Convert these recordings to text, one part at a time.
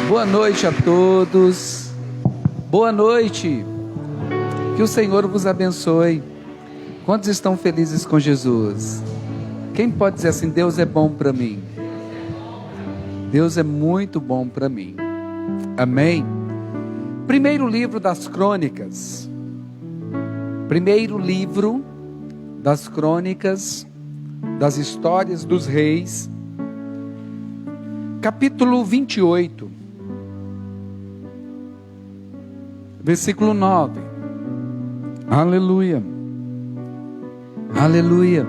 Boa noite a todos. Boa noite. Que o Senhor vos abençoe. Quantos estão felizes com Jesus? Quem pode dizer assim: Deus é bom para mim? Deus é muito bom para mim. Amém? Primeiro livro das Crônicas. Primeiro livro das Crônicas, das Histórias dos Reis. Capítulo 28. Versículo 9. Aleluia. Aleluia.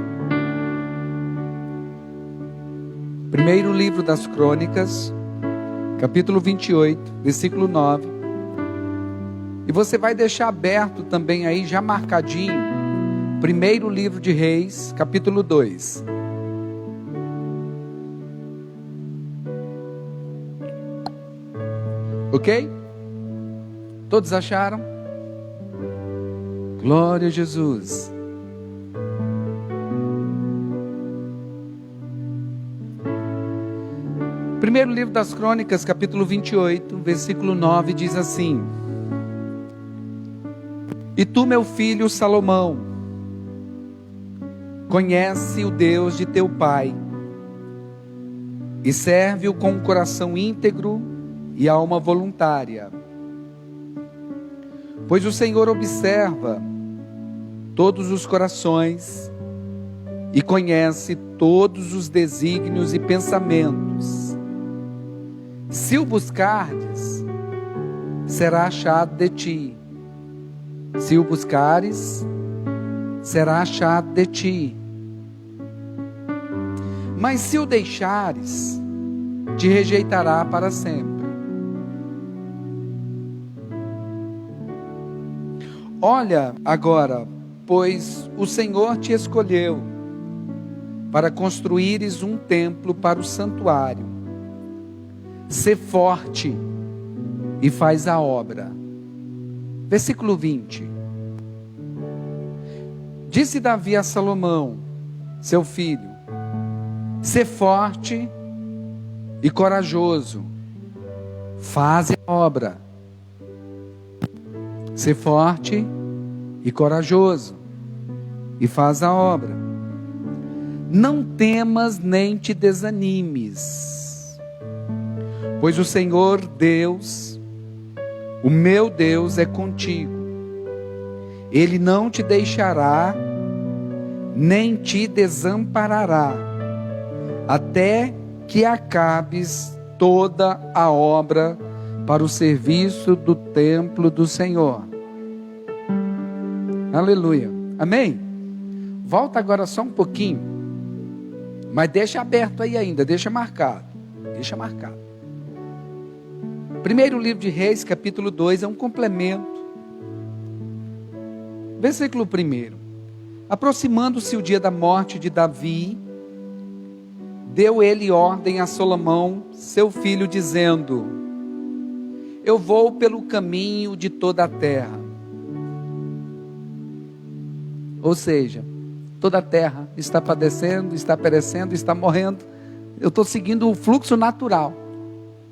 Primeiro livro das Crônicas, capítulo 28, versículo 9. E você vai deixar aberto também aí, já marcadinho, primeiro livro de Reis, capítulo 2. Ok? Todos acharam? Glória a Jesus. Primeiro livro das Crônicas, capítulo 28, versículo 9, diz assim: E tu, meu filho Salomão, conhece o Deus de teu pai, e serve-o com um coração íntegro e alma voluntária. Pois o Senhor observa todos os corações e conhece todos os desígnios e pensamentos. Se o buscardes, será achado de ti. Se o buscares, será achado de ti. Mas se o deixares, te rejeitará para sempre. Olha agora, pois o Senhor te escolheu para construíres um templo para o santuário. Sê forte e faz a obra. Versículo 20. Disse Davi a Salomão, seu filho: sê forte e corajoso, faz a obra. Sê forte e corajoso, e faz a obra. Não temas nem te desanimes, pois o Senhor Deus, o meu Deus, é contigo. Ele não te deixará, nem te desamparará, até que acabes toda a obra para o serviço do templo do Senhor. Aleluia. Amém? Volta agora só um pouquinho, mas deixa aberto aí ainda, deixa marcado. Deixa marcado. Primeiro livro de Reis, capítulo 2, é um complemento. Versículo 1. Aproximando-se o dia da morte de Davi, deu ele ordem a Salomão, seu filho, dizendo: eu vou pelo caminho de toda a terra. Ou seja, toda a terra está padecendo, está perecendo, está morrendo. Eu estou seguindo o fluxo natural.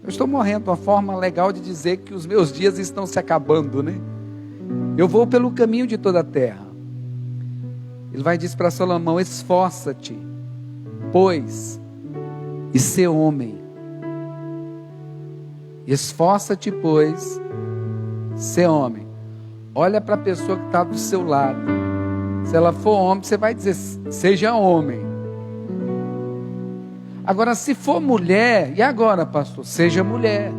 Eu estou morrendo, uma forma legal de dizer que os meus dias estão se acabando, né? Eu vou pelo caminho de toda a terra. Ele vai dizer para Salomão: esforça-te, pois, e sê homem. Esforça-te, pois, sê homem. Olha para a pessoa que está do seu lado. Se ela for homem, você vai dizer: seja homem. Agora, se for mulher, e agora, pastor? Seja mulher.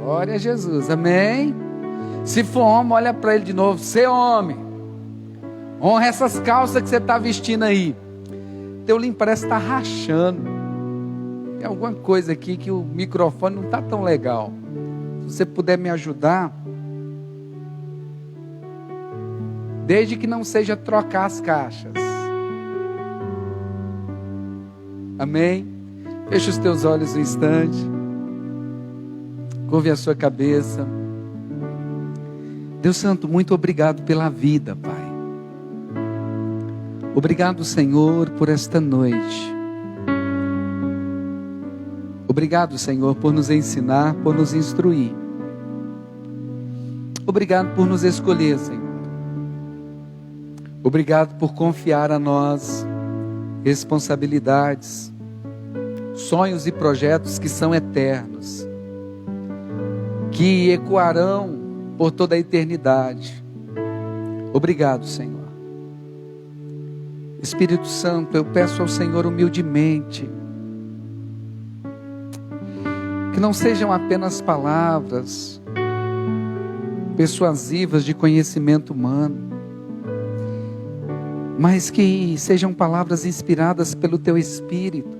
Glória a Jesus, amém? Se for homem, olha para ele de novo: sê homem. Honra essas calças que você está vestindo aí. Teu limpo parece estar rachando. Tem alguma coisa aqui que o microfone não está tão legal. Se você puder me ajudar, desde que não seja trocar as caixas. Amém? Feche os teus olhos um instante. Curve a sua cabeça. Deus Santo, muito obrigado pela vida, Pai. Obrigado, Senhor, por esta noite. Obrigado, Senhor, por nos ensinar, por nos instruir. Obrigado por nos escolher, Senhor. Obrigado por confiar a nós responsabilidades, sonhos e projetos que são eternos, que ecoarão por toda a eternidade. Obrigado, Senhor. Espírito Santo, eu peço ao Senhor humildemente, que não sejam apenas palavras persuasivas de conhecimento humano, mas que sejam palavras inspiradas pelo Teu Espírito.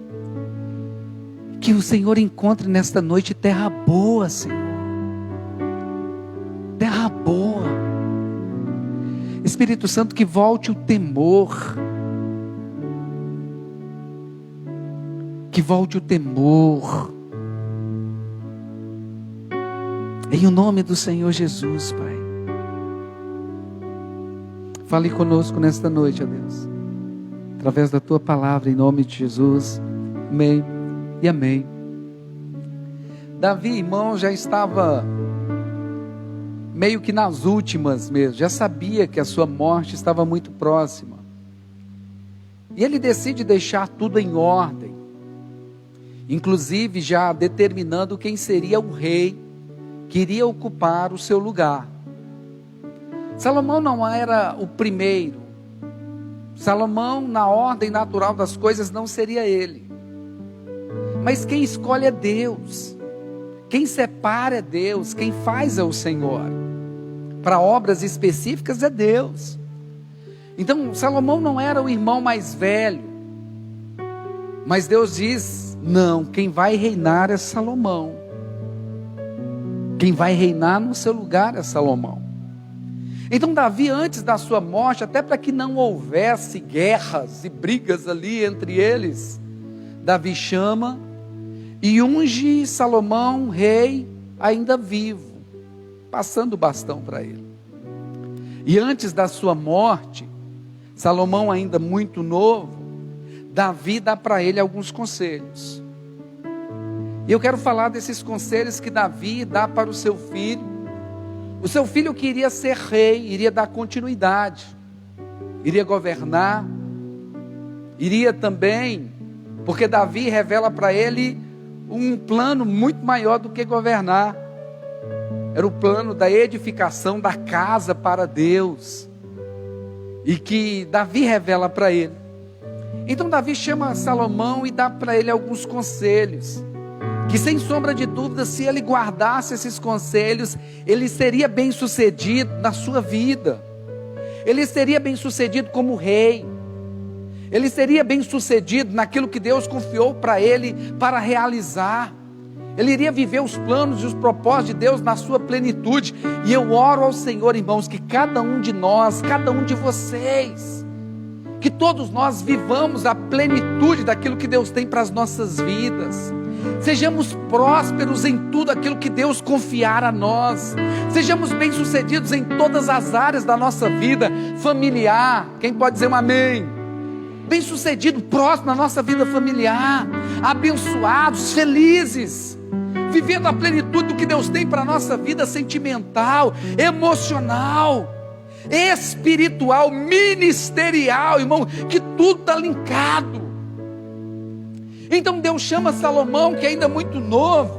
Que o Senhor encontre nesta noite terra boa, Senhor. Terra boa. Espírito Santo, que volte o temor. Que volte o temor. Em o nome do Senhor Jesus, Pai. Fale conosco nesta noite, ó Deus, através da Tua palavra, em nome de Jesus. Amém e amém. Davi, irmão, já estava meio que nas últimas mesmo, já sabia que a sua morte estava muito próxima. E ele decide deixar tudo em ordem, inclusive já determinando quem seria o rei que iria ocupar o seu lugar. Salomão não era o primeiro. Salomão, na ordem natural das coisas, não seria ele. Mas quem escolhe é Deus. Quem separa é Deus. Quem faz é o Senhor. Para obras específicas é Deus. Então, Salomão não era o irmão mais velho. Mas Deus diz, não, quem vai reinar é Salomão. Quem vai reinar no seu lugar é Salomão. Então Davi, antes da sua morte, até para que não houvesse guerras e brigas ali entre eles, Davi chama e unge Salomão rei ainda vivo, passando o bastão para ele. E antes da sua morte, Salomão ainda muito novo, Davi dá para ele alguns conselhos. E eu quero falar desses conselhos que Davi dá para o seu filho. O seu filho que iria ser rei, iria dar continuidade, iria governar, iria também, porque Davi revela para ele um plano muito maior do que governar. Era o plano da edificação da casa para Deus, e que Davi revela para ele. Então Davi chama Salomão e dá para ele alguns conselhos, que sem sombra de dúvida, se ele guardasse esses conselhos, ele seria bem sucedido na sua vida, ele seria bem sucedido como rei, ele seria bem sucedido naquilo que Deus confiou para ele para realizar, ele iria viver os planos e os propósitos de Deus na sua plenitude. E eu oro ao Senhor, irmãos, que cada um de nós, cada um de vocês, que todos nós vivamos a plenitude daquilo que Deus tem para as nossas vidas. Sejamos prósperos em tudo aquilo que Deus confiar a nós. Sejamos bem-sucedidos em todas as áreas da nossa vida familiar. Quem pode dizer um amém? Bem-sucedido, próximo na nossa vida familiar. Abençoados, felizes, vivendo a plenitude do que Deus tem para a nossa vida sentimental, emocional, espiritual, ministerial, irmão, que tudo está linkado. Então Deus chama Salomão, que ainda é muito novo.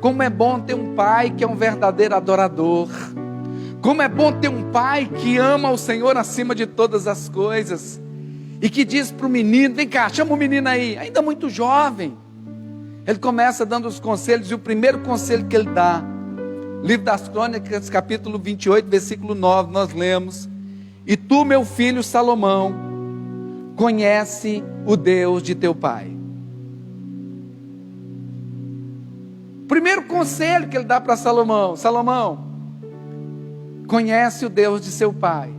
Como é bom ter um pai que é um verdadeiro adorador. Como é bom ter um pai que ama o Senhor acima de todas as coisas. E que diz para o menino, vem cá, chama o menino aí, ainda muito jovem. Ele começa dando os conselhos, e o primeiro conselho que ele dá, livro das Crônicas, capítulo 28, versículo 9, nós lemos: e tu, meu filho Salomão, conhece o Deus de teu pai. Primeiro conselho que ele dá para Salomão: Salomão, conhece o Deus de seu pai.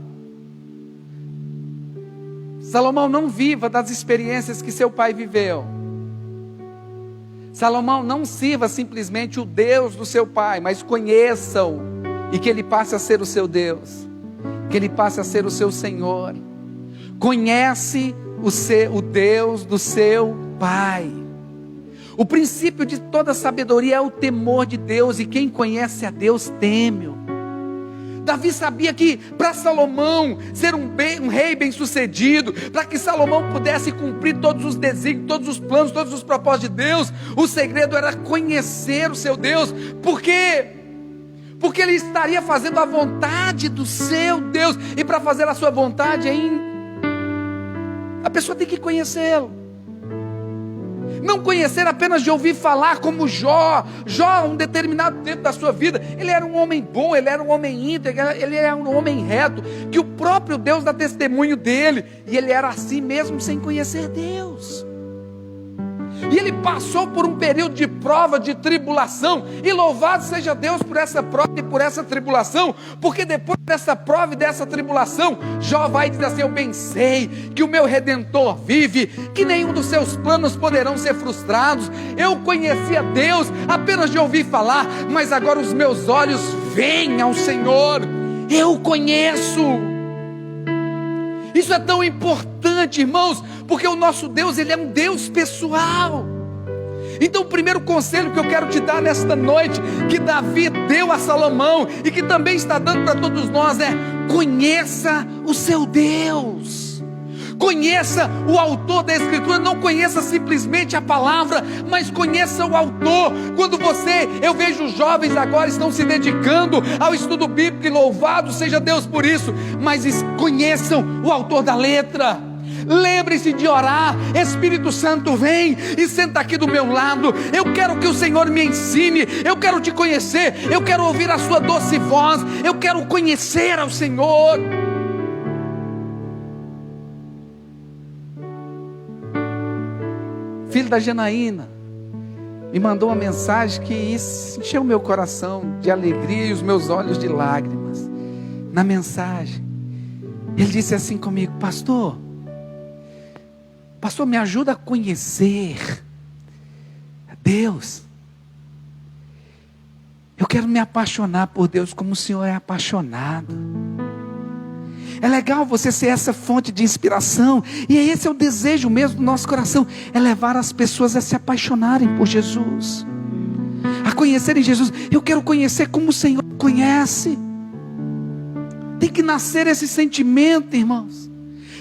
Salomão, não viva das experiências que seu pai viveu. Salomão, não sirva simplesmente o Deus do seu pai, mas conheça-o, e que ele passe a ser o seu Deus, que ele passe a ser o seu Senhor. Conhece o Deus do seu pai. O princípio de toda sabedoria é o temor de Deus, e quem conhece a Deus teme-o. Davi sabia que para Salomão ser um rei bem sucedido, para que Salomão pudesse cumprir todos os desígnios, todos os planos, todos os propósitos de Deus, o segredo era conhecer o seu Deus. Por quê? Porque ele estaria fazendo a vontade do seu Deus, e para fazer a sua vontade, a pessoa tem que conhecê-lo. Não conhecer apenas de ouvir falar, como Jó, um determinado tempo da sua vida, ele era um homem bom, ele era um homem íntegro, ele era um homem reto, que o próprio Deus dá testemunho dele, e ele era assim mesmo sem conhecer Deus. E ele passou por um período de prova, de tribulação, e louvado seja Deus por essa prova e por essa tribulação, porque depois dessa prova e dessa tribulação, Jó vai dizer assim: eu bem sei que o meu Redentor vive, que nenhum dos seus planos poderão ser frustrados. Eu conhecia Deus apenas de ouvir falar, mas agora os meus olhos veem ao Senhor, eu conheço. Isso é tão importante, irmãos, porque o nosso Deus, Ele é um Deus pessoal. Então o primeiro conselho que eu quero te dar nesta noite, que Davi deu a Salomão, e que também está dando para todos nós, é: conheça o seu Deus. Conheça o autor da Escritura, não conheça simplesmente a palavra, mas conheça o autor. Quando eu vejo os jovens agora estão se dedicando ao estudo bíblico, e louvado seja Deus por isso, mas conheçam o autor da letra. Lembre-se de orar. Espírito Santo, vem e senta aqui do meu lado. Eu quero que o Senhor me ensine, eu quero te conhecer, eu quero ouvir a sua doce voz, eu quero conhecer ao Senhor. Filho da Janaína me mandou uma mensagem que encheu o meu coração de alegria e os meus olhos de lágrimas. Na mensagem, ele disse assim comigo: pastor, me ajuda a conhecer Deus. Eu quero me apaixonar por Deus como o Senhor é apaixonado. É legal você ser essa fonte de inspiração, e esse é o desejo mesmo do nosso coração, é levar as pessoas a se apaixonarem por Jesus, a conhecerem Jesus. Eu quero conhecer como o Senhor conhece. Tem que nascer esse sentimento, irmãos,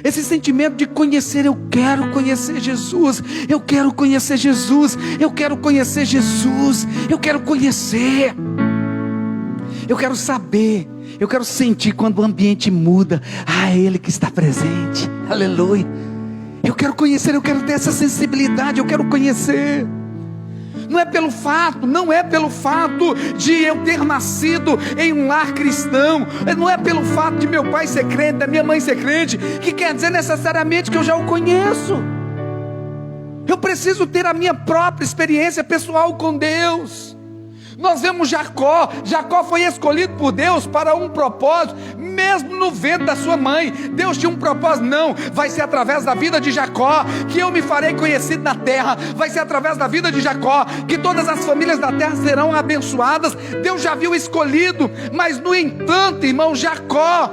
esse sentimento de conhecer. Eu quero conhecer Jesus, eu quero conhecer Jesus, eu quero conhecer Jesus, eu quero conhecer. Eu quero saber, eu quero sentir quando o ambiente muda. É Ele que está presente, aleluia. Eu quero conhecer, eu quero ter essa sensibilidade, eu quero conhecer. Não é pelo fato de eu ter nascido em um lar cristão, não é pelo fato de meu pai ser crente, da minha mãe ser crente, que quer dizer necessariamente que eu já o conheço. Eu preciso ter a minha própria experiência pessoal com Deus. Nós vemos Jacó foi escolhido por Deus para um propósito, mesmo no ventre da sua mãe. Deus tinha um propósito. Não, vai ser através da vida de Jacó que eu me farei conhecido na terra. Vai ser através da vida de Jacó que todas as famílias da terra serão abençoadas. Deus já viu escolhido, mas no entanto, irmão, Jacó,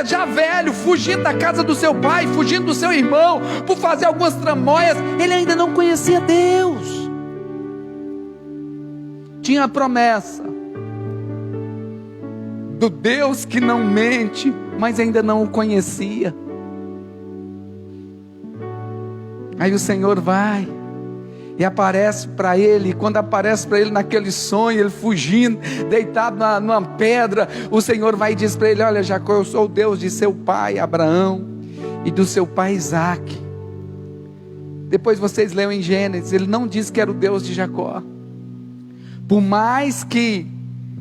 já velho, fugindo da casa do seu pai, fugindo do seu irmão, por fazer algumas tramóias, ele ainda não conhecia Deus. Tinha a promessa do Deus que não mente, mas ainda não o conhecia. Aí o Senhor vai e aparece para ele. E quando aparece para ele naquele sonho, ele fugindo, deitado numa pedra, o Senhor vai e diz para ele: olha, Jacó, eu sou o Deus de seu pai Abraão e do seu pai Isaque. Depois vocês leiam em Gênesis, ele não diz que era o Deus de Jacó. Por mais que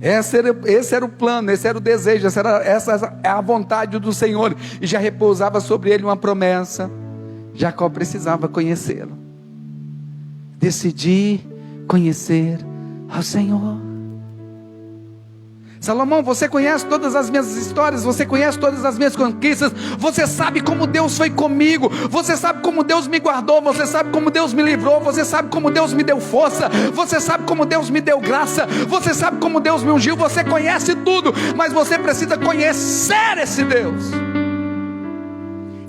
esse era o plano, esse era o desejo, essa é a vontade do Senhor, e já repousava sobre ele uma promessa, Jacó precisava conhecê-lo. Decidir conhecer ao Senhor. Salomão, você conhece todas as minhas histórias, você conhece todas as minhas conquistas, você sabe como Deus foi comigo, você sabe como Deus me guardou, você sabe como Deus me livrou, você sabe como Deus me deu força, você sabe como Deus me deu graça, você sabe como Deus me ungiu. Você conhece tudo, mas você precisa conhecer esse Deus.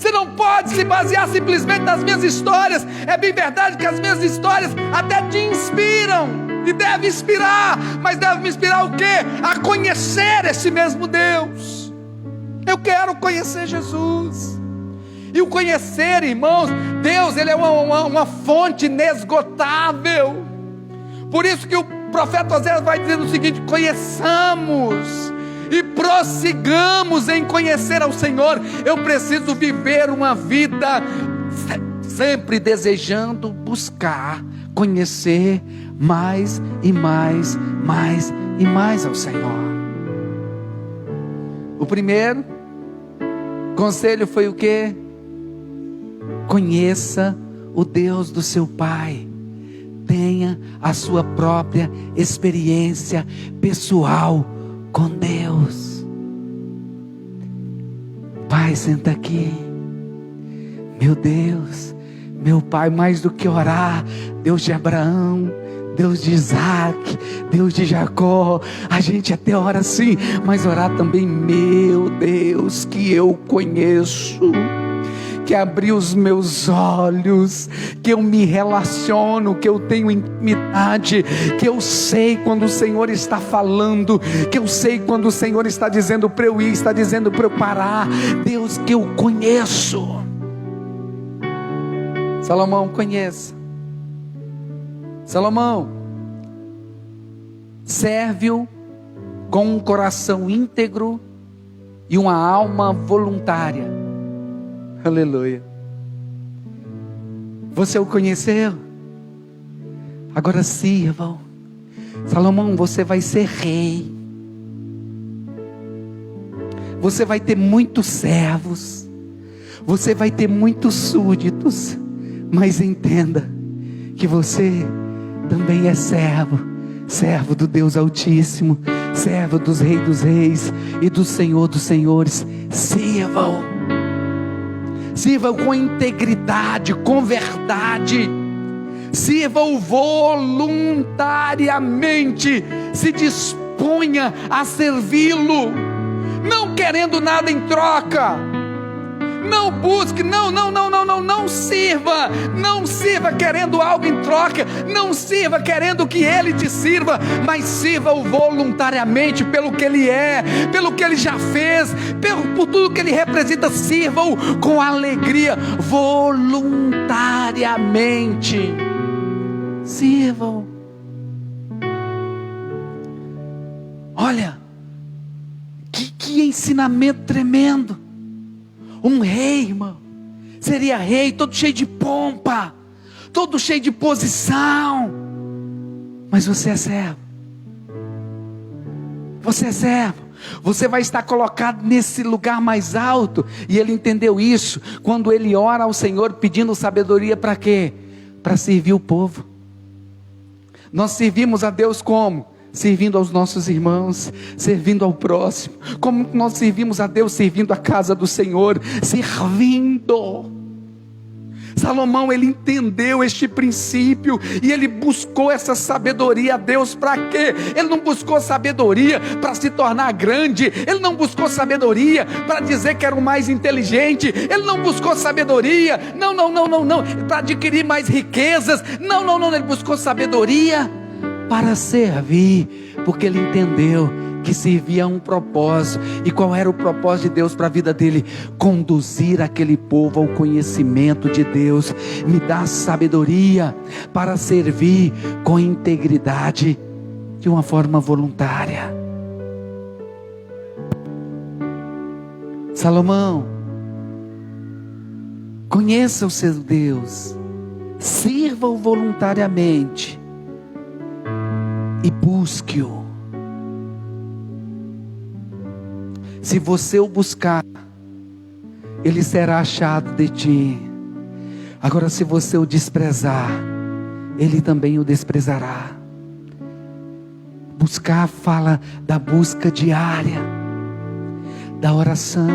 Você não pode se basear simplesmente nas minhas histórias. É bem verdade que as minhas histórias até te inspiram, e deve inspirar, mas deve me inspirar o quê? A conhecer esse mesmo Deus. Eu quero conhecer Jesus. E o conhecer, irmãos, Deus, Ele é uma fonte inesgotável. Por isso que o profeta Oséias vai dizendo o seguinte: conheçamos e prossigamos em conhecer ao Senhor. Eu preciso viver uma vida sempre desejando buscar, conhecer mais e mais, mais e mais ao Senhor. O primeiro conselho foi o quê? Conheça o Deus do seu pai. Tenha a sua própria experiência pessoal com Deus. Pai, senta aqui. Meu Deus, meu Pai, mais do que orar, Deus de Abraão, Deus de Isaac, Deus de Jacó, a gente até ora sim, mas orar também, meu Deus, que eu conheço, que abriu os meus olhos, que eu me relaciono, que eu tenho intimidade, que eu sei quando o Senhor está falando, que eu sei quando o Senhor está dizendo para eu ir, está dizendo para eu parar. Deus, que eu conheço. Salomão, conheça. Salomão, serve-o com um coração íntegro e uma alma voluntária. Aleluia. Você o conheceu? Agora sirvam. Salomão, você vai ser rei. Você vai ter muitos servos. Você vai ter muitos súditos. Mas entenda que você também é servo. Servo do Deus Altíssimo. Servo dos Reis dos Reis e do Senhor dos Senhores. Sirvam. Sirva com integridade, com verdade. Sirva-o voluntariamente. Se disponha a servi-lo, não querendo nada em troca. Não busque, não sirva. Não sirva querendo algo em troca. Não sirva querendo que Ele te sirva. Mas sirva-o voluntariamente, pelo que Ele é, pelo que Ele já fez, por tudo que Ele representa. Sirva-o com alegria, voluntariamente. Sirva-o. Olha, que ensinamento tremendo. Um rei, irmão, seria rei todo cheio de pompa, todo cheio de posição. Mas você é servo. Você é servo. Você vai estar colocado nesse lugar mais alto. E ele entendeu isso quando ele ora ao Senhor pedindo sabedoria para quê? Para servir o povo. Nós servimos a Deus como? Servindo aos nossos irmãos, servindo ao próximo. Como nós servimos a Deus? Servindo a casa do Senhor, servindo. Salomão, ele entendeu este princípio e ele buscou essa sabedoria a Deus para quê? Ele não buscou sabedoria para se tornar grande, ele não buscou sabedoria para dizer que era o mais inteligente, ele não buscou sabedoria, não, para adquirir mais riquezas, não, ele buscou sabedoria para servir, porque ele entendeu que servia a um propósito. E qual era o propósito de Deus para a vida dele? Conduzir aquele povo ao conhecimento de Deus. Me dá sabedoria para servir com integridade, de uma forma voluntária. Salomão, conheça o seu Deus, sirva-o voluntariamente e busque-o. Se você o buscar, ele será achado de ti. Agora, se você o desprezar, ele também o desprezará. Buscar fala da busca diária, da oração,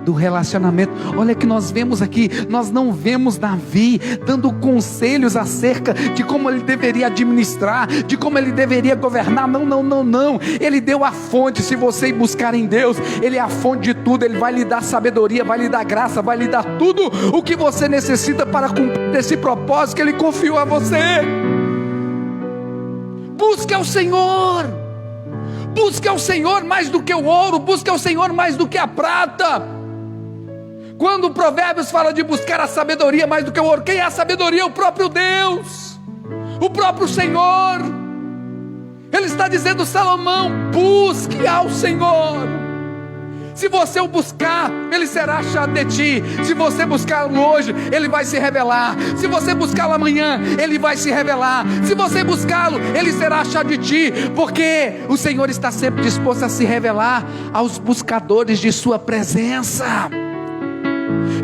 do relacionamento. Olha que nós vemos aqui, nós não vemos Davi dando conselhos acerca de como ele deveria administrar, de como ele deveria governar. Não. Ele deu a fonte. Se você buscar em Deus, Ele é a fonte de tudo. Ele vai lhe dar sabedoria, vai lhe dar graça, vai lhe dar tudo o que você necessita para cumprir esse propósito que Ele confiou a você. Busque ao Senhor. Busque ao Senhor mais do que o ouro, busque ao Senhor mais do que a prata. Quando o Provérbios fala de buscar a sabedoria mais do que o ouro, quem é a sabedoria? O próprio Deus, o próprio Senhor. Ele está dizendo: Salomão, busque ao Senhor. Se você o buscar, Ele será achado de ti. Se você buscá-lo hoje, Ele vai se revelar. Se você buscá-lo amanhã, Ele vai se revelar. Se você buscá-lo, Ele será achado de ti. Porque o Senhor está sempre disposto a se revelar aos buscadores de sua presença.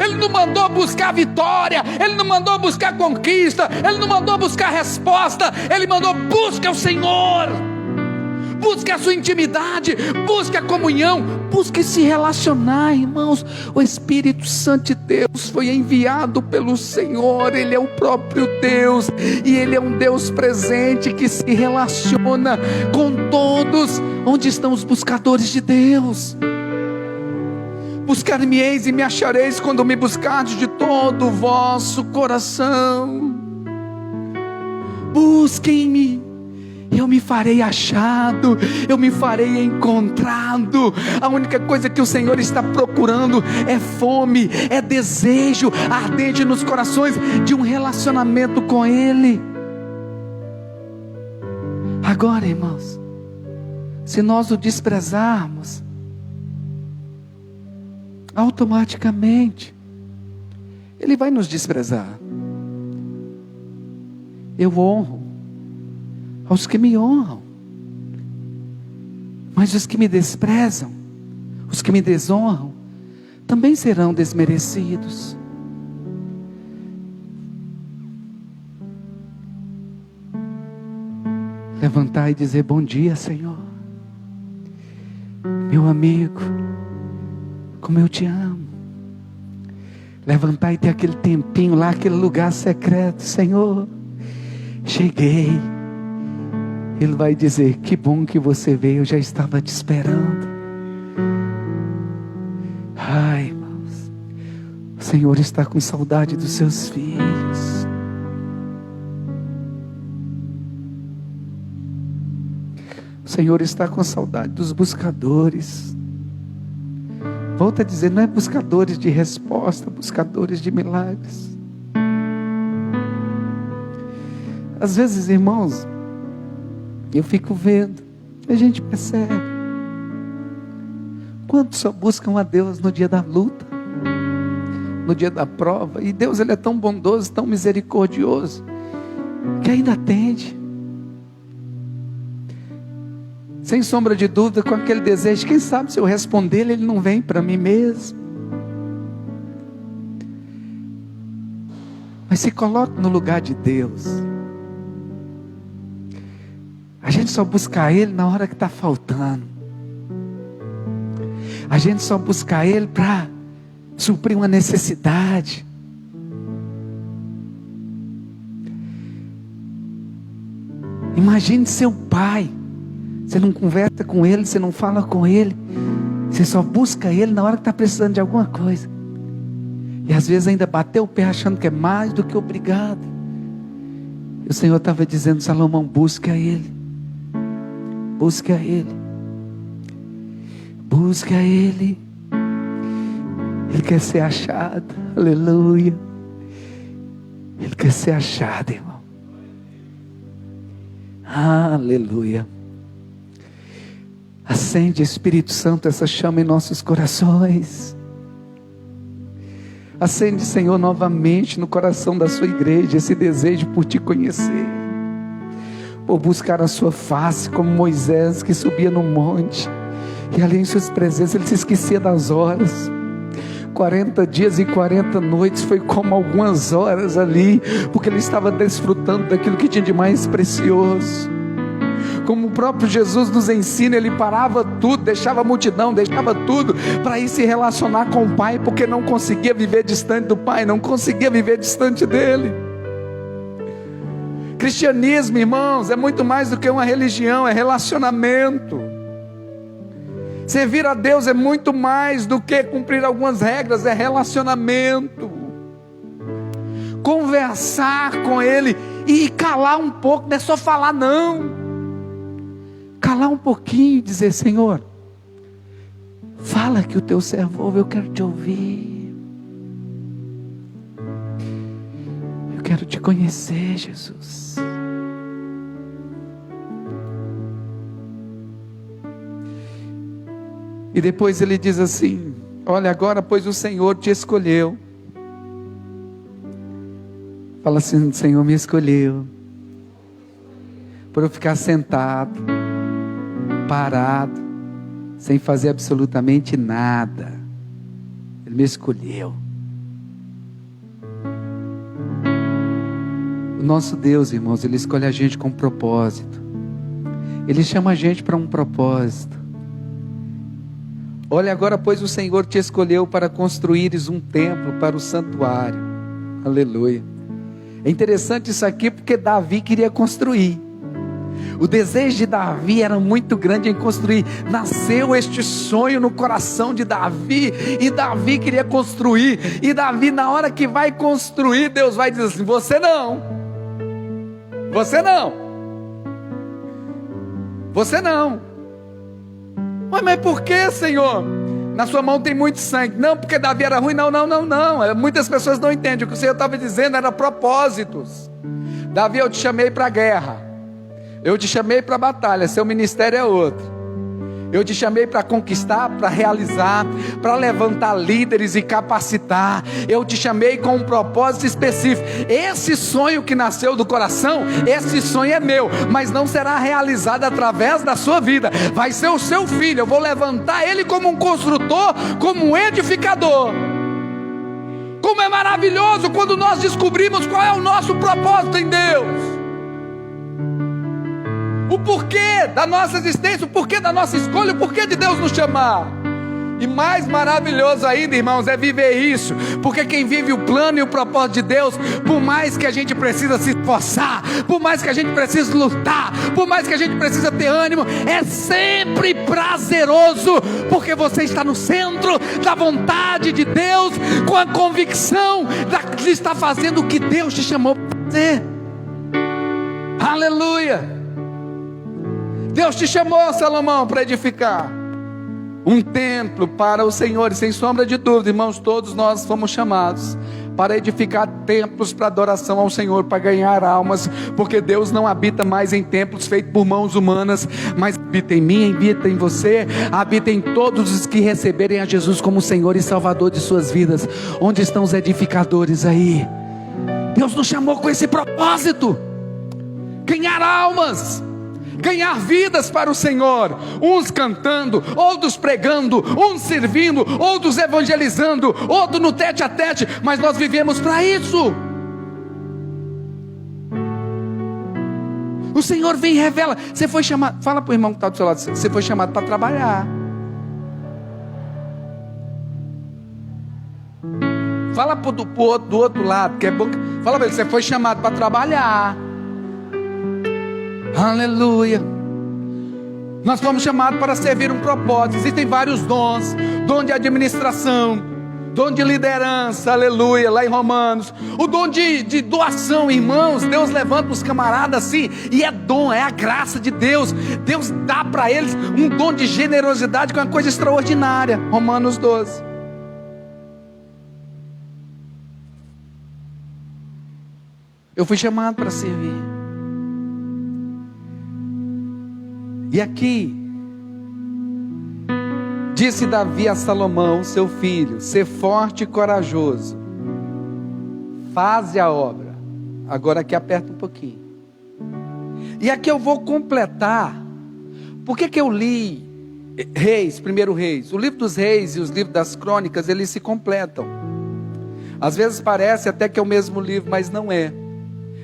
Ele não mandou buscar vitória, Ele não mandou buscar conquista, Ele não mandou buscar resposta. Ele mandou: busque ao Senhor. Busque a sua intimidade, busque a comunhão, busque se relacionar, irmãos. O Espírito Santo de Deus foi enviado pelo Senhor. Ele é o próprio Deus, e Ele é um Deus presente que se relaciona com todos. Onde estão os buscadores de Deus? Buscar-me-eis e me achareis quando me buscardes de todo o vosso coração. Busquem-me, eu me farei achado, eu me farei encontrado. A única coisa que o Senhor está procurando é fome, é desejo ardente nos corações de um relacionamento com Ele. Agora, irmãos, se nós o desprezarmos, automaticamente Ele vai nos desprezar. Eu honro aos que me honram, mas os que me desprezam, os que me desonram, também serão desmerecidos. Levantar e dizer: bom dia, Senhor, meu amigo, como eu te amo. Levantar e ter aquele tempinho lá, aquele lugar secreto: Senhor, cheguei. Ele vai dizer: que bom que você veio, eu já estava te esperando. Ai, irmãos, o Senhor está com saudade dos seus filhos. O Senhor está com saudade dos buscadores. Volto a dizer, não é buscadores de resposta, buscadores de milagres. Às vezes, irmãos, eu fico vendo, a gente percebe quantos só buscam a Deus no dia da luta, no dia da prova. E Deus, Ele é tão bondoso, tão misericordioso, que ainda atende, sem sombra de dúvida, com aquele desejo: quem sabe se eu responder Ele não vem para mim mesmo. Mas se coloque no lugar de Deus. A gente só busca Ele na hora que está faltando. A gente só busca Ele para suprir uma necessidade. Imagine seu pai. Você não conversa com Ele, você não fala com Ele, você só busca Ele na hora que está precisando de alguma coisa. E às vezes ainda bateu o pé achando que é mais do que obrigado. E o Senhor estava dizendo: Salomão, busque a Ele. Busque a Ele. Busque a Ele. Ele quer ser achado. Aleluia. Ele quer ser achado, irmão. Aleluia. Acende, Espírito Santo, essa chama em nossos corações. Acende, Senhor, novamente no coração da sua igreja esse desejo por te conhecer, por buscar a sua face, como Moisés, que subia no monte e ali em suas presenças ele se esquecia das horas. 40 dias e 40 noites foi como algumas horas ali, porque ele estava desfrutando daquilo que tinha de mais precioso. Como o próprio Jesus nos ensina, ele parava tudo, deixava a multidão, deixava tudo para ir se relacionar com o Pai, porque não conseguia viver distante do Pai, não conseguia viver distante dele. Cristianismo, irmãos, é muito mais do que uma religião, é relacionamento. Servir a Deus é muito mais do que cumprir algumas regras, é relacionamento. Conversar com Ele e calar um pouco, não é só falar não. Calar um pouquinho e dizer: Senhor, fala que o teu servo ouve, eu quero te ouvir. Eu quero te conhecer, Jesus. E depois ele diz assim: olha, agora pois o Senhor te escolheu. Fala assim: o Senhor me escolheu para eu ficar sentado, parado, sem fazer absolutamente nada. Ele me escolheu. O nosso Deus, irmãos, Ele escolhe a gente com um propósito. Ele chama a gente para um propósito. Olha, agora pois o Senhor te escolheu para construires um templo para o santuário. Aleluia. É interessante isso aqui, porque Davi queria construir. O desejo de Davi era muito grande em construir. Nasceu este sonho no coração de Davi, e Davi queria construir. E Davi, na hora que vai construir, Deus vai dizer assim: você não, você não, você não. Mas por que, Senhor? Na sua mão tem muito sangue. Não, porque Davi era ruim. Não. Muitas pessoas não entendem. O que o Senhor estava dizendo era propósitos. Davi, eu te chamei para a guerra. Eu te chamei para a batalha. Seu ministério é outro. Eu te chamei para conquistar, para realizar, para levantar líderes e capacitar. Eu te chamei com um propósito específico. Esse sonho que nasceu do coração, esse sonho é meu, mas não será realizado através da sua vida. Vai ser o seu filho. Eu vou levantar ele como um construtor, como um edificador. Como é maravilhoso quando nós descobrimos qual é o nosso propósito em Deus. O porquê da nossa existência, o porquê da nossa escolha, o porquê de Deus nos chamar. E mais maravilhoso ainda, irmãos, é viver isso. Porque quem vive o plano e o propósito de Deus, por mais que a gente precisa se esforçar, por mais que a gente precisa lutar, por mais que a gente precisa ter ânimo, é sempre prazeroso, porque você está no centro da vontade de Deus, com a convicção de estar fazendo o que Deus te chamou para fazer. Aleluia. Deus te chamou, Salomão, para edificar um templo para o Senhor. E sem sombra de dúvida, irmãos, todos nós fomos chamados para edificar templos para adoração ao Senhor, para ganhar almas, porque Deus não habita mais em templos feitos por mãos humanas, mas habita em mim, habita em você, habita em todos os que receberem a Jesus como Senhor e Salvador de suas vidas. Onde estão os edificadores aí? Deus nos chamou com esse propósito: ganhar almas, ganhar vidas para o Senhor, uns cantando, outros pregando, uns servindo, outros evangelizando, outros no tete a tete, mas nós vivemos para isso. O Senhor vem e revela. Você foi chamado, fala para o irmão que está do seu lado, você foi chamado para trabalhar. Fala do outro lado, que é bom. Fala para ele, você foi chamado para trabalhar. Aleluia. Nós fomos chamados para servir um propósito. Existem vários dons: dom de administração, dom de liderança, aleluia, lá em Romanos. O dom de doação, irmãos. Deus levanta os camaradas assim, e é dom, é a graça de Deus. Deus dá para eles um dom de generosidade, que é uma coisa extraordinária. Romanos 12. Eu fui chamado para servir. E aqui, disse Davi a Salomão, seu filho: ser forte e corajoso, faze a obra. Agora aqui aperta um pouquinho. E aqui eu vou completar. Por que eu li Reis, primeiro Reis? O livro dos Reis e os livros das Crônicas, eles se completam. Às vezes parece até que é o mesmo livro, mas não é.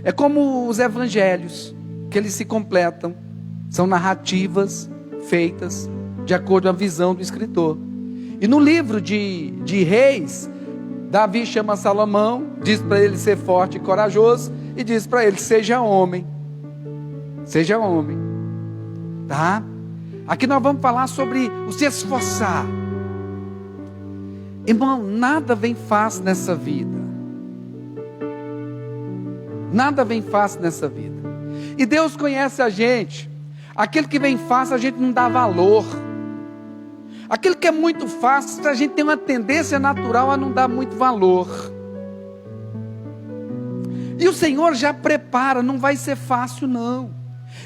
É como os evangelhos, que eles se completam. São narrativas feitas de acordo com a visão do escritor. E no livro de Reis, Davi chama Salomão, diz para ele ser forte e corajoso, e diz para ele: seja homem. Seja homem. Tá? Aqui nós vamos falar sobre o se esforçar. Irmão, nada vem fácil nessa vida. Nada vem fácil nessa vida. E Deus conhece a gente. Aquilo que vem fácil a gente não dá valor. Aquilo que é muito fácil, a gente tem uma tendência natural a não dar muito valor. E o Senhor já prepara, não vai ser fácil não.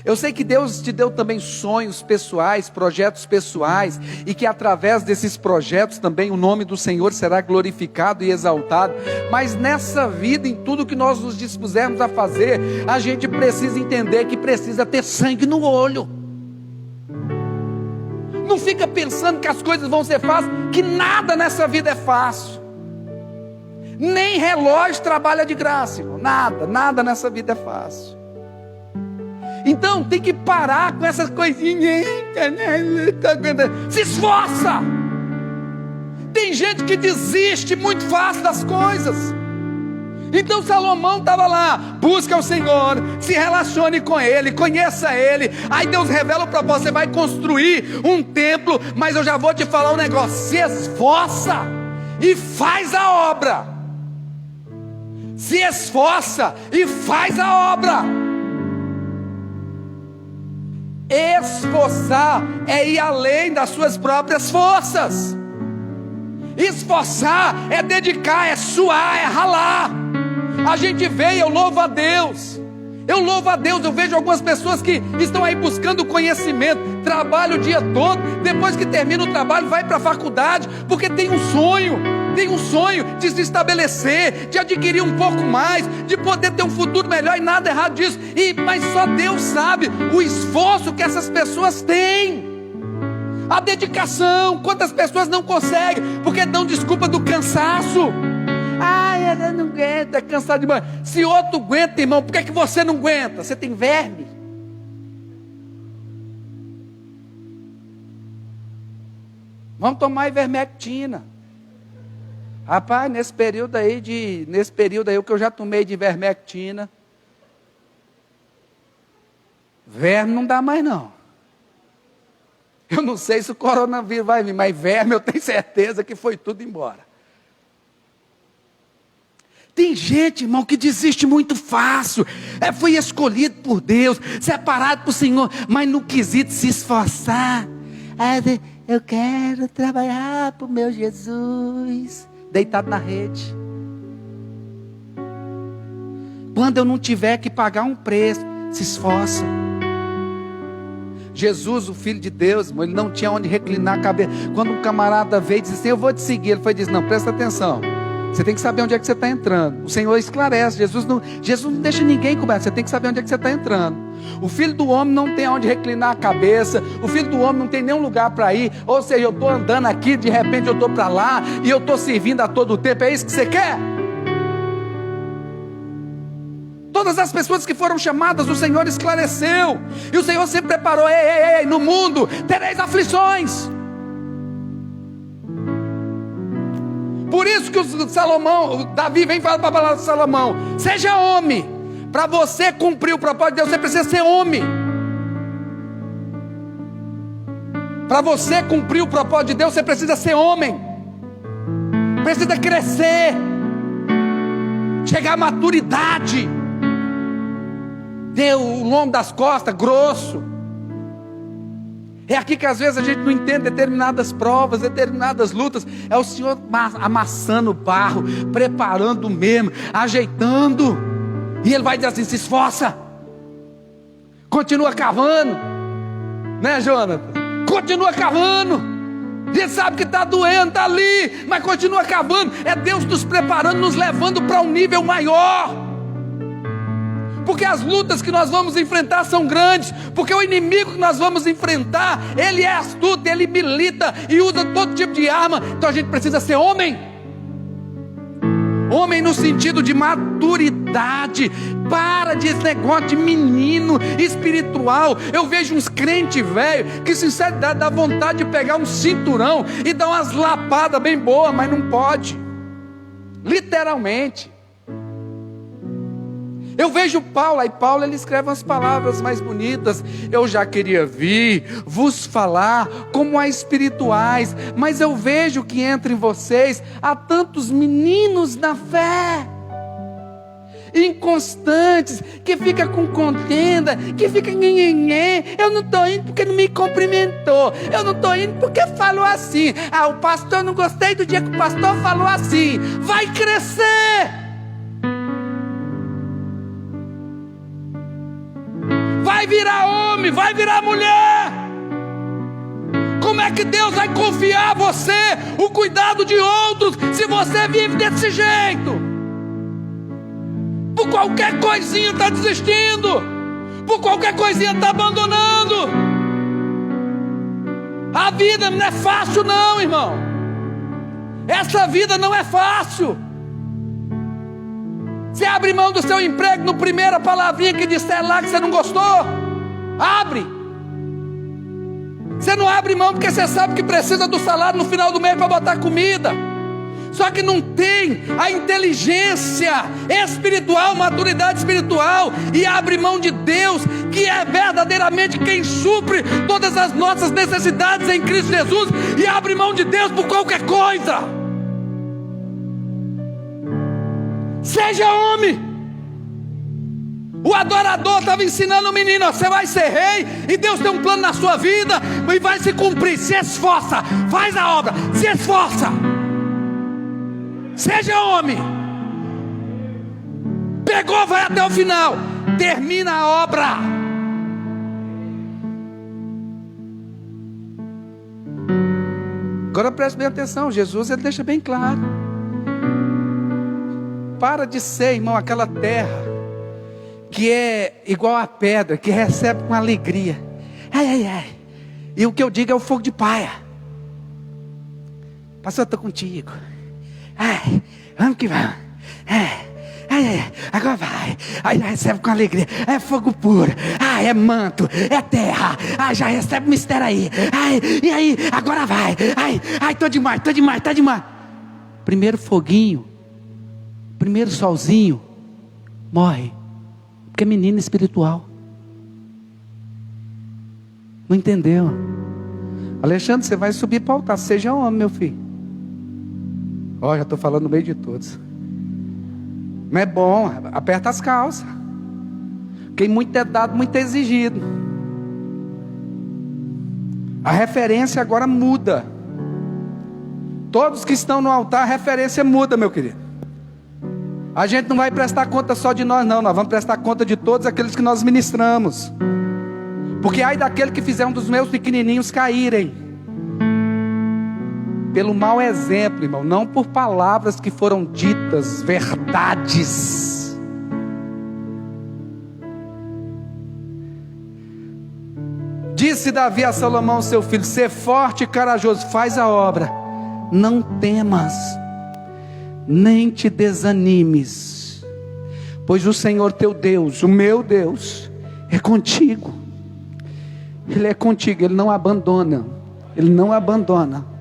Eu sei que Deus te deu também sonhos pessoais, projetos pessoais, e que através desses projetos também o nome do Senhor será glorificado e exaltado. Mas nessa vida, em tudo que nós nos dispusermos a fazer, a gente precisa entender que precisa ter sangue no olho. Não fica pensando que as coisas vão ser fáceis, que nada nessa vida é fácil. Nem relógio trabalha de graça, irmão. Nada nessa vida é fácil. Então tem que parar com essas coisinhas. Se esforça. Tem gente que desiste muito fácil das coisas. Então Salomão estava lá: busca o Senhor, se relacione com Ele, conheça Ele. Aí Deus revela o propósito: você vai construir um templo, mas eu já vou te falar um negócio: se esforça e faz a obra. Se esforça e faz a obra. Esforçar é ir além das suas próprias forças. Esforçar é dedicar, é suar, é ralar. A gente vê, eu louvo a Deus. Eu vejo algumas pessoas que estão aí buscando conhecimento, trabalham o dia todo, depois que termina o trabalho vai para a faculdade, porque tem um sonho de se estabelecer, de adquirir um pouco mais, de poder ter um futuro melhor, e nada errado disso, mas só Deus sabe o esforço que essas pessoas têm, a dedicação. Quantas pessoas não conseguem, porque dão desculpa do cansaço. Ela não aguenta, é cansado demais. Se outro aguenta, irmão, por que você não aguenta? Você tem verme. Vamos tomar ivermectina. Rapaz, nesse período aí o que eu já tomei de ivermectina, verme não dá mais não. Eu não sei se o coronavírus vai vir, mas verme eu tenho certeza que foi tudo embora. Tem gente, irmão, que desiste muito fácil. Foi escolhido por Deus, separado por Senhor, mas no quesito se esforçar. Eu quero trabalhar para o meu Jesus. Deitado na rede. Quando eu não tiver que pagar um preço, se esforça. Jesus, o Filho de Deus, irmão, ele não tinha onde reclinar a cabeça. Quando um camarada veio e disse assim: eu vou te seguir, ele foi e disse: não, presta atenção. Você tem que saber onde é que você está entrando. O Senhor esclarece. Jesus não deixa ninguém coberto. Você tem que saber onde é que você está entrando. O Filho do Homem não tem onde reclinar a cabeça. O Filho do Homem não tem nenhum lugar para ir. Ou seja, eu estou andando aqui, de repente eu estou para lá, e eu estou servindo a todo tempo. É isso que você quer? Todas as pessoas que foram chamadas, o Senhor esclareceu. E o Senhor sempre preparou: ei, no mundo tereis aflições. Por isso que o Davi vem falar para a palavra de Salomão: seja homem. Para você cumprir o propósito de Deus, você precisa ser homem. Para você cumprir o propósito de Deus, você precisa ser homem. Precisa crescer, chegar à maturidade, ter o lombo das costas grosso. É aqui que às vezes a gente não entende determinadas provas, determinadas lutas. É o Senhor amassando o barro, preparando mesmo, ajeitando. E Ele vai dizer assim: se esforça, continua cavando, né, Jonathan? Continua cavando. Ele sabe que está doendo, está ali, mas continua cavando. É Deus nos preparando, nos levando para um nível maior. Porque as lutas que nós vamos enfrentar são grandes. Porque o inimigo que nós vamos enfrentar, ele é astuto, ele milita e usa todo tipo de arma. Então a gente precisa ser homem. Homem no sentido de maturidade. maturidade. Para de esse negócio de menino espiritual. Eu vejo uns crentes velhos que sinceridade dá vontade de pegar um cinturão e dar umas lapadas bem boas, mas não pode. Literalmente. Eu vejo Paulo, aí Paulo ele escreve umas palavras mais bonitas. Eu já queria vir, vos falar como a espirituais, mas eu vejo que entre vocês há tantos meninos na fé, inconstantes, que fica com contenda, que fica nhenhenhé. Eu não estou indo porque não me cumprimentou, eu não estou indo porque falou assim. Ah, o pastor, não gostei do dia que o pastor falou assim. Vai crescer, vai virar homem, vai virar mulher. Como é que Deus vai confiar a você o cuidado de outros se você vive desse jeito? Por qualquer coisinha está desistindo, por qualquer coisinha está abandonando. A vida não é fácil não, irmão. Essa vida não é fácil. Você abre mão do seu emprego no primeira palavrinha que disser lá que você não gostou. Abre. Você não abre mão porque você sabe que precisa do salário no final do mês para botar comida. Só que não tem a inteligência espiritual, maturidade espiritual, e abre mão de Deus, que é verdadeiramente quem supre todas as nossas necessidades em Cristo Jesus, e abre mão de Deus por qualquer coisa. Seja homem. O adorador estava ensinando o menino: você vai ser rei, e Deus tem um plano na sua vida, e vai se cumprir. Se esforça, faz a obra, se esforça. Seja homem. Pegou, vai até o final, termina a obra. Agora preste bem atenção, Jesus ele deixa bem claro. Para de ser, irmão, aquela terra que é igual a pedra, que recebe com alegria. Ai, ai, ai. E o que eu digo é o fogo de paia. Pastor, eu estou contigo. Ai, vamos que vamos. Ai, ai, agora vai. Aí já recebe com alegria. É fogo puro. Ai, é manto, é terra. Ai, já recebe o mistério aí. Ai, e aí, agora vai. Ai, tô demais. Primeiro foguinho, primeiro solzinho, morre. Porque é menino espiritual. Não entendeu? Alexandre, você vai subir para o altar. Seja homem, meu filho. Ó, já estou falando no meio de todos. Não é bom, aperta as calças. Quem muito é dado, muito é exigido. A referência agora muda. Todos que estão no altar, a referência muda, meu querido. A gente não vai prestar conta só de nós, não. Nós vamos prestar conta de todos aqueles que nós ministramos. Porque ai daquele que fizer um dos meus pequenininhos caírem. Pelo mau exemplo, irmão, não por palavras que foram ditas, verdades. Disse Davi a Salomão, seu filho: ser forte e corajoso, faz a obra, não temas, nem te desanimes, pois o Senhor teu Deus, o meu Deus, é contigo. Ele é contigo, Ele não abandona. Ele não abandona.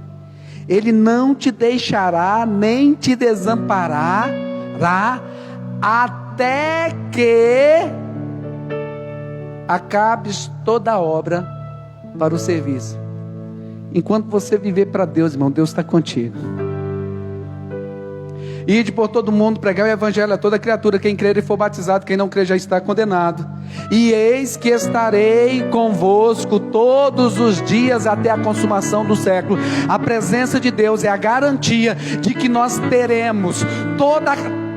Ele não te deixará, nem te desamparará, até que acabes toda a obra para o serviço. Enquanto você viver para Deus, irmão, Deus está contigo. Ide por todo mundo, pregai o evangelho a toda criatura. Quem crer e for batizado, quem não crer já está condenado. E eis que estarei convosco todos os dias até a consumação do século. A presença de Deus é a garantia de que nós teremos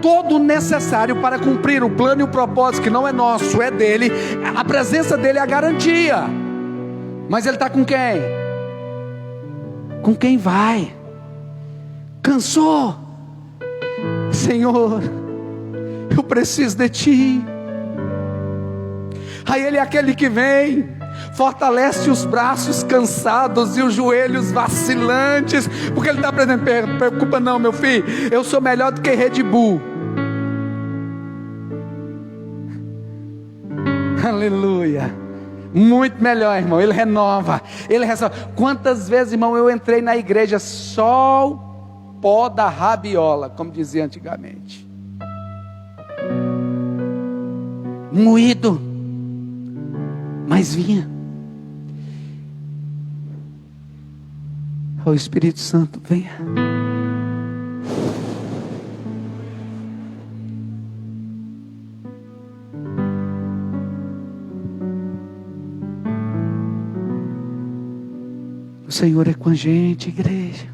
todo o necessário para cumprir o plano e o propósito, que não é nosso, é dele. A presença dele é a garantia. Mas ele está com quem? Com quem vai. Cansou? Senhor, eu preciso de Ti. Aí Ele é aquele que vem, fortalece os braços cansados e os joelhos vacilantes, porque Ele está dizendo: preocupa não, meu filho, eu sou melhor do que Red Bull. Aleluia. Muito melhor, irmão. Ele renova, Ele resolve. Quantas vezes, irmão, eu entrei na igreja só o pó da rabiola, como dizia antigamente, moído, mas vinha. O Espírito Santo, venha. O Senhor é com a gente, igreja.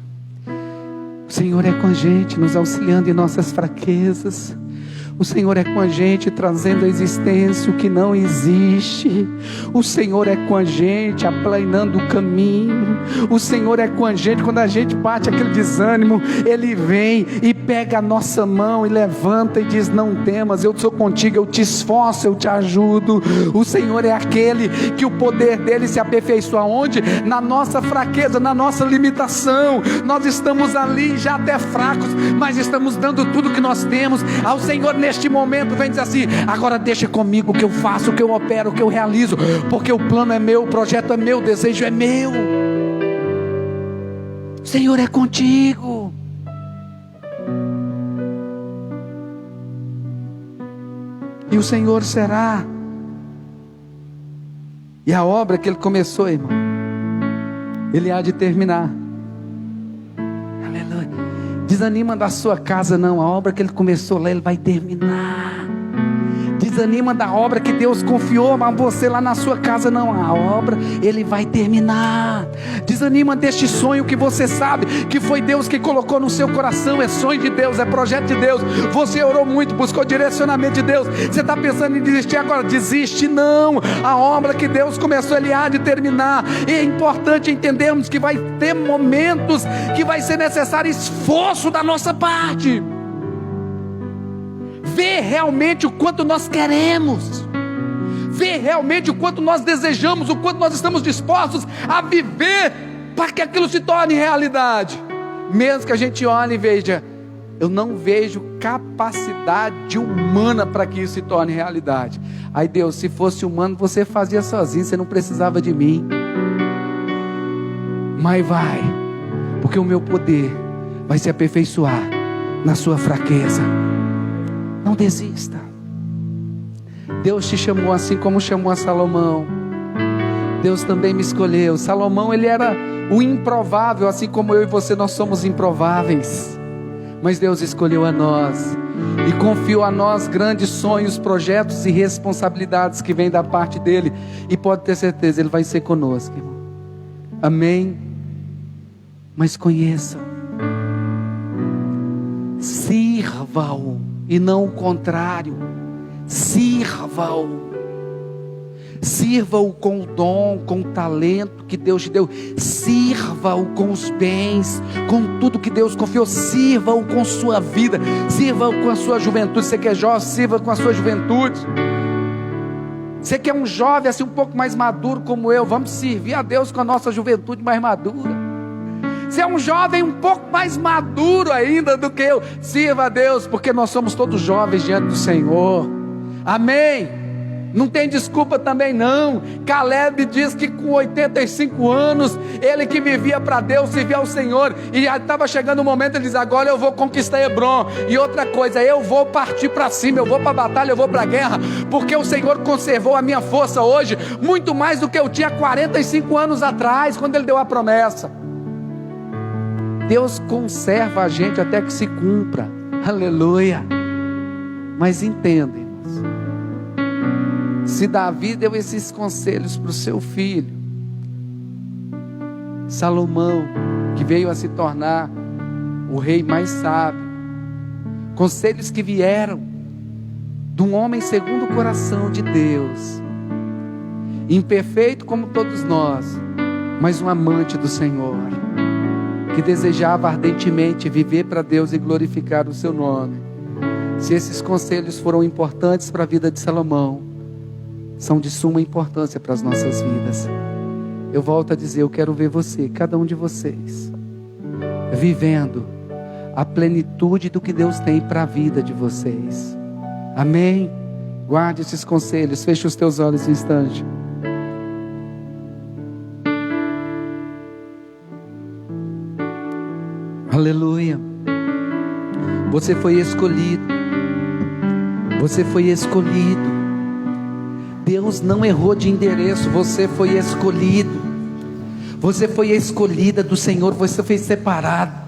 O Senhor é com a gente, nos auxiliando em nossas fraquezas. O Senhor é com a gente, trazendo à existência o que não existe. O Senhor é com a gente, aplanando o caminho. O Senhor é com a gente, quando a gente bate aquele desânimo, Ele vem e pega a nossa mão e levanta e diz: não temas, eu sou contigo, eu te esforço, eu te ajudo. O Senhor é aquele que o poder dele se aperfeiçoa onde? Na nossa fraqueza, na nossa limitação. Nós estamos ali já até fracos, mas estamos dando tudo que nós temos ao Senhor. Neste momento vem dizer assim: agora deixa comigo, o que eu faço, o que eu opero, o que eu realizo, porque o plano é meu, o projeto é meu, o desejo é meu. O Senhor é contigo. E o Senhor será. E a obra que Ele começou, irmão, Ele há de terminar. Aleluia. Desanima da sua casa não, a obra que Ele começou lá, Ele vai terminar. Desanima da obra que Deus confiou a você lá na sua casa não, a obra Ele vai terminar. Desanima deste sonho que você sabe que foi Deus que colocou no seu coração. É sonho de Deus, é projeto de Deus. Você orou muito, buscou direcionamento de Deus. Você está pensando em desistir agora? Desiste não. A obra que Deus começou, Ele há de terminar. E é importante entendermos que vai ter momentos que vai ser necessário esforço da nossa parte. Ver realmente o quanto nós queremos, ver realmente o quanto nós desejamos, o quanto nós estamos dispostos a viver para que aquilo se torne realidade. Mesmo que a gente olhe e veja, eu não vejo capacidade humana para que isso se torne realidade. Aí Deus, se fosse humano você fazia sozinho, você não precisava de mim. Mas vai, porque o meu poder vai se aperfeiçoar na sua fraqueza. Não desista. Deus te chamou assim como chamou a Salomão. Deus também me escolheu. Salomão, ele era o improvável, assim como eu e você, nós somos improváveis. Mas Deus escolheu a nós e confiou a nós grandes sonhos, projetos e responsabilidades que vêm da parte dele. E pode ter certeza, Ele vai ser conosco, irmão. Amém? Mas conheçam, sirva-o. E não o contrário. Sirva-o. Sirva-o com o dom, com o talento que Deus te deu. Sirva-o com os bens, com tudo que Deus confiou. Sirva-o com sua vida. Sirva-o com a sua juventude. Você que é jovem, sirva com a sua juventude. Você que é um jovem assim um pouco mais maduro como eu, vamos servir a Deus com a nossa juventude mais madura. Você é um jovem um pouco mais maduro ainda do que eu, sirva a Deus, porque nós somos todos jovens diante do Senhor. Amém? Não tem desculpa também não. Caleb diz que com 85 anos, ele que vivia para Deus, servia ao Senhor, e já estava chegando o momento, ele diz: agora eu vou conquistar Hebron. E outra coisa, eu vou partir para cima, eu vou para a batalha, eu vou para a guerra, porque o Senhor conservou a minha força hoje, muito mais do que eu tinha 45 anos atrás, quando Ele deu a promessa. Deus conserva a gente até que se cumpra. Aleluia. Mas entenda, irmãos, se Davi deu esses conselhos para o seu filho, Salomão, que veio a se tornar o rei mais sábio, conselhos que vieram de um homem segundo o coração de Deus, imperfeito como todos nós, mas um amante do Senhor, que desejava ardentemente viver para Deus e glorificar o seu nome. Se esses conselhos foram importantes para a vida de Salomão, são de suma importância para as nossas vidas. Eu volto a dizer, eu quero ver você, cada um de vocês, vivendo a plenitude do que Deus tem para a vida de vocês. Amém? Guarde esses conselhos. Feche os teus olhos um instante. Aleluia. Você foi escolhido. Você foi escolhido. Deus não errou de endereço. Você foi escolhido. Você foi escolhida do Senhor. Você foi separado.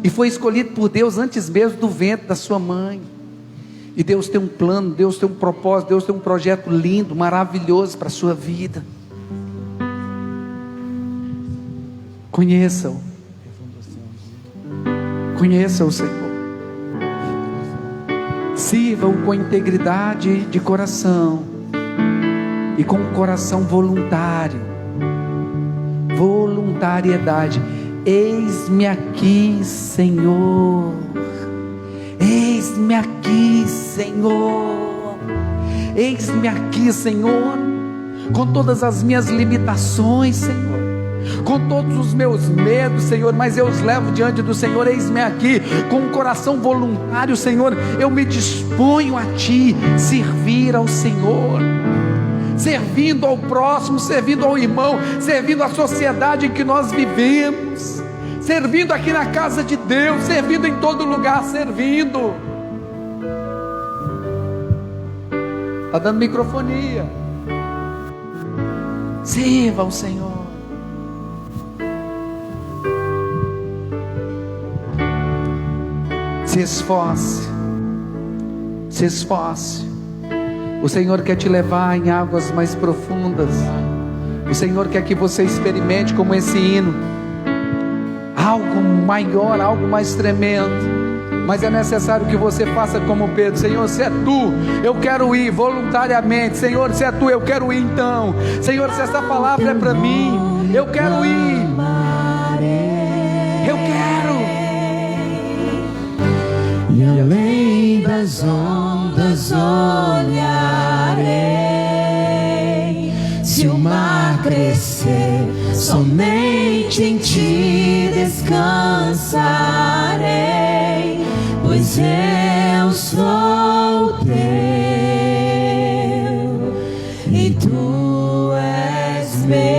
E foi escolhido por Deus antes mesmo do ventre da sua mãe. E Deus tem um plano, Deus tem um propósito, Deus tem um projeto lindo, maravilhoso para a sua vida. Conheça-o. Conheça o Senhor. Sirva-o com integridade de coração e com um coração voluntário. Voluntariedade. Eis-me aqui, Senhor. Eis-me aqui, Senhor. Eis-me aqui, Senhor, com todas as minhas limitações, Senhor, com todos os meus medos, Senhor, mas eu os levo diante do Senhor. Eis-me aqui, com um coração voluntário, Senhor, eu me disponho a Ti, servir ao Senhor, servindo ao próximo, servindo ao irmão, servindo à sociedade em que nós vivemos, servindo aqui na casa de Deus, servindo em todo lugar, servindo. Está dando microfonia. Sirva ao Senhor. Se esforce. Se esforce. O Senhor quer te levar em águas mais profundas. O Senhor quer que você experimente como esse hino, algo maior, algo mais tremendo. Mas é necessário que você faça como Pedro. Senhor, se é Tu, eu quero ir voluntariamente. Senhor, se é Tu, eu quero ir então. Senhor, se essa palavra é para mim, eu quero ir. Eu quero. E além das ondas olharei. Se o mar crescer, somente em Ti descansarei, pois eu sou Teu e Tu és meu.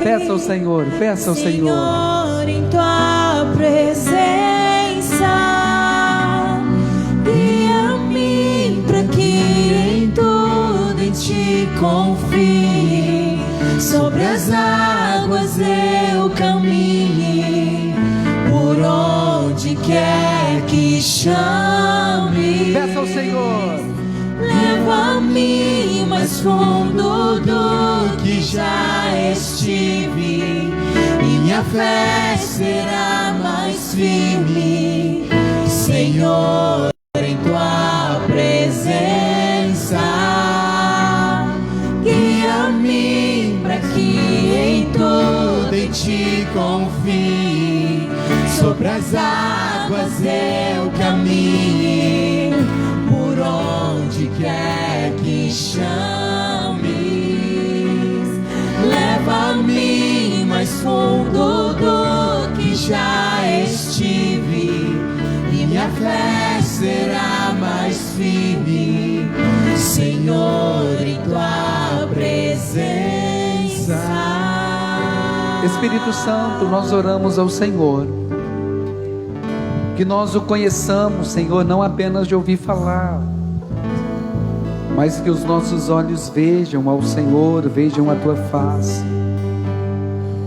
Peça ao Senhor, peça ao Senhor. Senhor, em Tua presença, guia-me para que em tudo em Ti confie. Sobre as águas eu caminhe, por onde quer que chame. Peça ao Senhor. Leva-me mais fundo do que já estive, e minha fé será mais firme, Senhor, em Tua presença. Guia-me para que em tudo em Ti confie. Sobre as águas eu caminhe, por onde quer que chames. Leva-me mais fundo do que já estive, e minha fé será mais firme, Senhor, em Tua presença. Espírito Santo, nós oramos ao Senhor, que nós o conheçamos, Senhor, não apenas de ouvir falar, mas que os nossos olhos vejam ao Senhor, vejam a Tua face.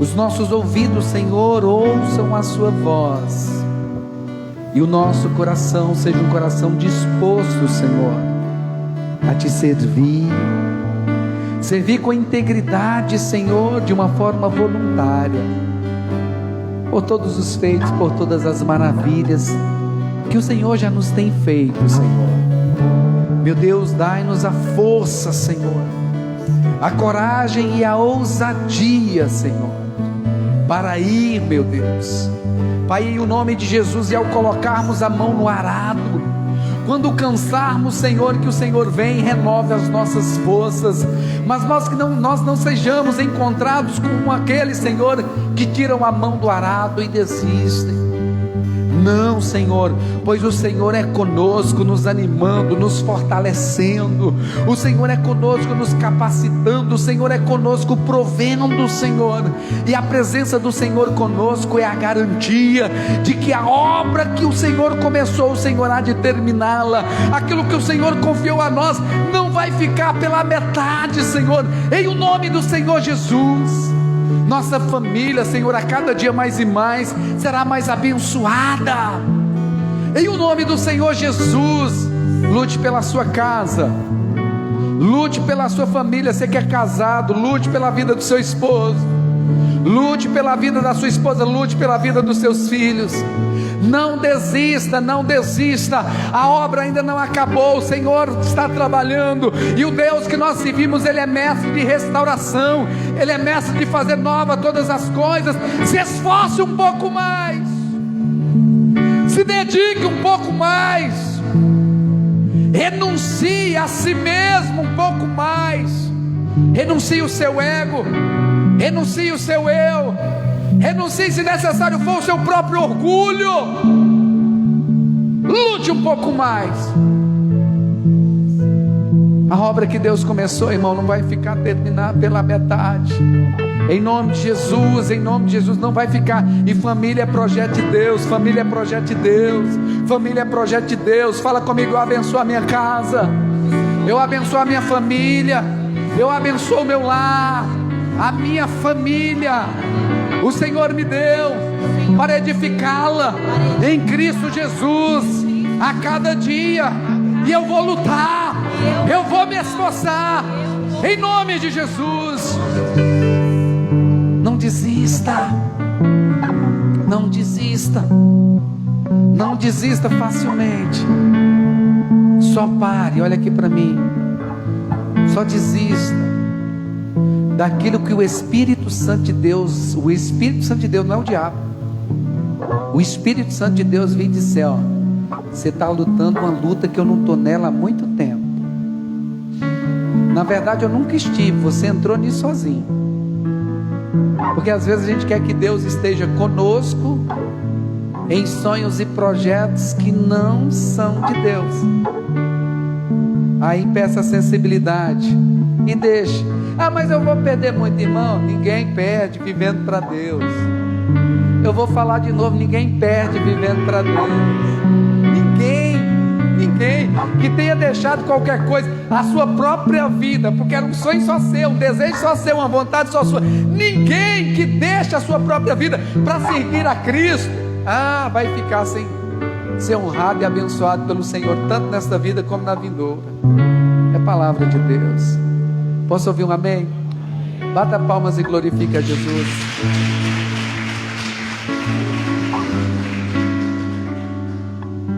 Os nossos ouvidos, Senhor, ouçam a Sua voz. E o nosso coração seja um coração disposto, Senhor, a Te servir. Servir com integridade, Senhor, de uma forma voluntária. Por todos os feitos, por todas as maravilhas que o Senhor já nos tem feito, Senhor. Meu Deus, dai-nos a força, Senhor, a coragem e a ousadia, Senhor, para ir, meu Deus, Pai, em o nome de Jesus, e ao colocarmos a mão no arado, quando cansarmos, Senhor, que o Senhor vem e renove as nossas forças, mas nós não sejamos encontrados com aqueles, Senhor, que tiram a mão do arado e desistem. Não, Senhor, pois o Senhor é conosco, nos animando, nos fortalecendo, o Senhor é conosco, nos capacitando, o Senhor é conosco, provendo, Senhor, e a presença do Senhor conosco é a garantia de que a obra que o Senhor começou, o Senhor há de terminá-la. Aquilo que o Senhor confiou a nós não vai ficar pela metade, Senhor, em o nome do Senhor Jesus. Nossa família, Senhor, a cada dia mais e mais será mais abençoada, em o nome do Senhor Jesus. Lute pela sua casa, lute pela sua família. Você que é casado, lute pela vida do seu esposo, lute pela vida da sua esposa, lute pela vida dos seus filhos. Não desista, não desista, a obra ainda não acabou, o Senhor está trabalhando, e o Deus que nós servimos, Ele é mestre de restauração, Ele é mestre de fazer nova todas as coisas. Se esforce um pouco mais, se dedique um pouco mais, renuncie a si mesmo um pouco mais, renuncie o seu ego, renuncie o seu eu, renuncie, se necessário for, o seu próprio orgulho. Lute um pouco mais. A obra que Deus começou, irmão, não vai ficar terminada pela metade. Em nome de Jesus, em nome de Jesus, não vai ficar. E família é projeto de Deus, família é projeto de Deus, família é projeto de Deus. Fala comigo: eu abençoo a minha casa, eu abençoo a minha família, eu abençoo o meu lar, a minha família. O Senhor me deu para edificá-la em Cristo Jesus a cada dia, e eu vou lutar, eu vou me esforçar em nome de Jesus. Não desista, não desista, não desista facilmente. Só pare, olha aqui para mim, só desista daquilo que o Espírito Santo de Deus, o Espírito Santo de Deus não é o diabo, o Espírito Santo de Deus vem dizer: ó, você está lutando uma luta que eu não estou nela há muito tempo. Na verdade eu nunca estive, você entrou nisso sozinho. Porque às vezes a gente quer que Deus esteja conosco em sonhos e projetos que não são de Deus. Aí peça sensibilidade e deixe. Ah, mas eu vou perder muito, irmão. Ninguém perde vivendo para Deus. Eu vou falar de novo: ninguém perde vivendo para Deus. Ninguém que tenha deixado qualquer coisa, a sua própria vida, porque era um sonho só seu, um desejo só seu, uma vontade só sua. Ninguém que deixa a sua própria vida para servir a Cristo, vai ficar sem ser honrado e abençoado pelo Senhor, tanto nesta vida como na vindoura. É palavra de Deus. Posso ouvir um amém? Bata palmas e glorifique a Jesus.